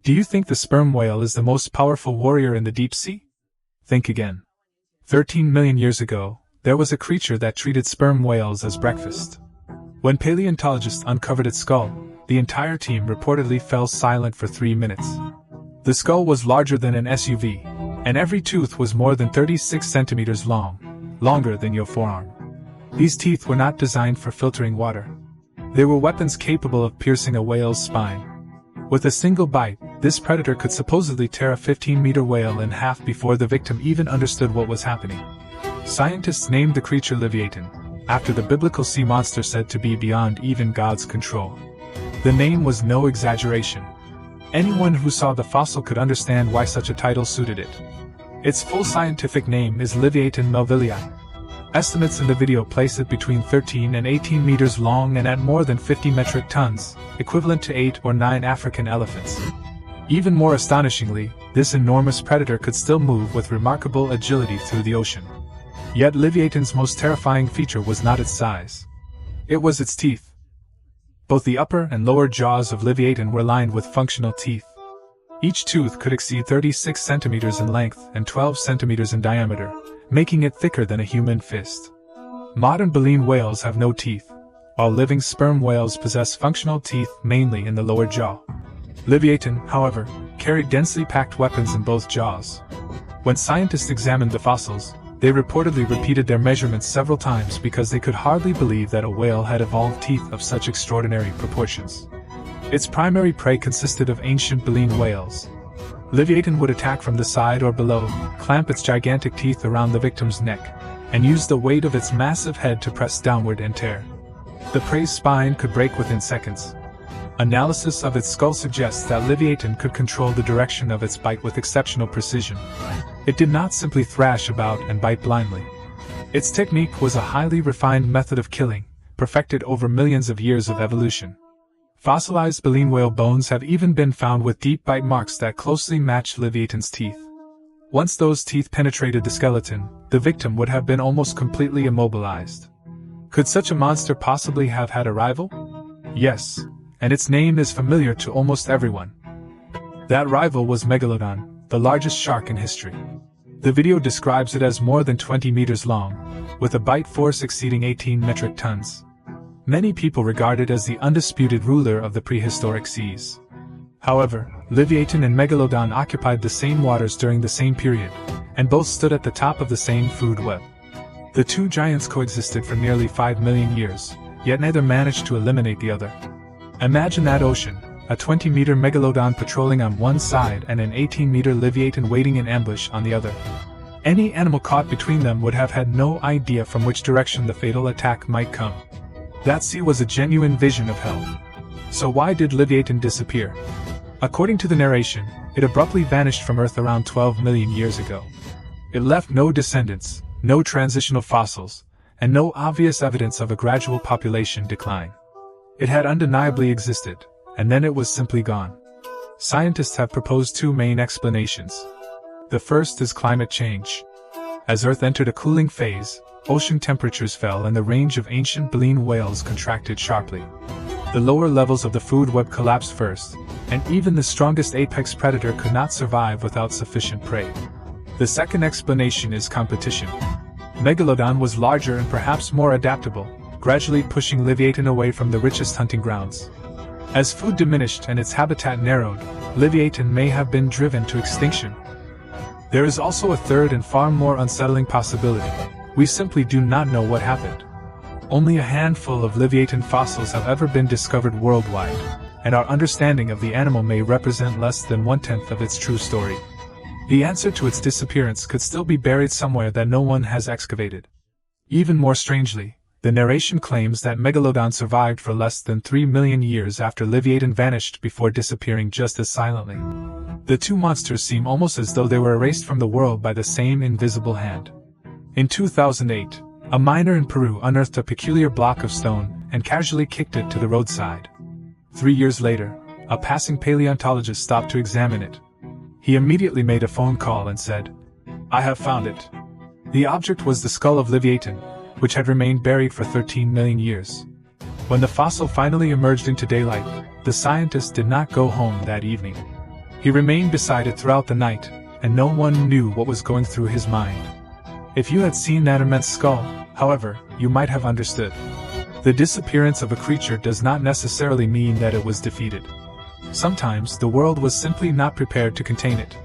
Do you think the sperm whale is the most powerful warrior in the deep sea? Think again. 13 million years ago, there was a creature that treated sperm whales as breakfast. When paleontologists uncovered its skull, the entire team reportedly fell silent for 3 minutes. The skull was larger than an SUV, and every tooth was more than 36 centimeters long, longer than your forearm. These teeth were not designed for filtering water. They were weapons capable of piercing a whale's spine. With a single bite, this predator could supposedly tear a 15-meter whale in half before the victim even understood what was happening. Scientists named the creature Livyatan, after the biblical sea monster said to be beyond even God's control. The name was no exaggeration. Anyone who saw the fossil could understand why such a title suited it. Its full scientific name is Livyatan melvillei. Estimates in the video place it between 13 and 18 meters long and at more than 50 metric tons, equivalent to 8 or 9 African elephants. Even more astonishingly, this enormous predator could still move with remarkable agility through the ocean. Yet Livyatan's most terrifying feature was not its size. It was its teeth. Both the upper and lower jaws of Livyatan were lined with functional teeth. Each tooth could exceed 36 centimeters in length and 12 centimeters in diameter, making it thicker than a human fist. Modern baleen whales have no teeth, while living sperm whales possess functional teeth mainly in the lower jaw. Livyatan, however, carried densely packed weapons in both jaws. When scientists examined the fossils, they reportedly repeated their measurements several times because they could hardly believe that a whale had evolved teeth of such extraordinary proportions. Its primary prey consisted of ancient baleen whales. Livyatan would attack from the side or below, clamp its gigantic teeth around the victim's neck, and use the weight of its massive head to press downward and tear. The prey's spine could break within seconds. Analysis of its skull suggests that Livyatan could control the direction of its bite with exceptional precision. It did not simply thrash about and bite blindly. Its technique was a highly refined method of killing, perfected over millions of years of evolution. Fossilized baleen whale bones have even been found with deep bite marks that closely match Livyatan's teeth. Once those teeth penetrated the skeleton, the victim would have been almost completely immobilized. Could such a monster possibly have had a rival? Yes, and its name is familiar to almost everyone. That rival was Megalodon, the largest shark in history. The video describes it as more than 20 meters long, with a bite force exceeding 18 metric tons. Many people regard it as the undisputed ruler of the prehistoric seas. However, Livyatan and Megalodon occupied the same waters during the same period, and both stood at the top of the same food web. The two giants coexisted for nearly 5 million years, yet neither managed to eliminate the other. Imagine that ocean, a 20-meter Megalodon patrolling on one side and an 18-meter Livyatan waiting in ambush on the other. Any animal caught between them would have had no idea from which direction the fatal attack might come. That sea was a genuine vision of hell. So why did Livyatan disappear? According to the narration, it abruptly vanished from Earth around 12 million years ago. It left no descendants, no transitional fossils, and no obvious evidence of a gradual population decline. It had undeniably existed, and then it was simply gone. Scientists have proposed two main explanations. The first is climate change. As Earth entered a cooling phase, ocean temperatures fell and the range of ancient baleen whales contracted sharply. The lower levels of the food web collapsed first, and even the strongest apex predator could not survive without sufficient prey. The second explanation is competition. Megalodon was larger and perhaps more adaptable, gradually pushing Livyatan away from the richest hunting grounds. As food diminished and its habitat narrowed, Livyatan may have been driven to extinction. There is also a third and far more unsettling possibility. We simply do not know what happened. Only a handful of Livyatan fossils have ever been discovered worldwide, and our understanding of the animal may represent less than 1/10 of its true story. The answer to its disappearance could still be buried somewhere that no one has excavated. Even more strangely, the narration claims that Megalodon survived for less than 3 million years after Livyatan vanished before disappearing just as silently. The two monsters seem almost as though they were erased from the world by the same invisible hand. In 2008, a miner in Peru unearthed a peculiar block of stone and casually kicked it to the roadside. 3 years later, a passing paleontologist stopped to examine it. He immediately made a phone call and said, "I have found it." The object was the skull of Livyatan, which had remained buried for 13 million years. When the fossil finally emerged into daylight, the scientist did not go home that evening. He remained beside it throughout the night, and no one knew what was going through his mind. If you had seen that immense skull, however, you might have understood. The disappearance of a creature does not necessarily mean that it was defeated. Sometimes the world was simply not prepared to contain it.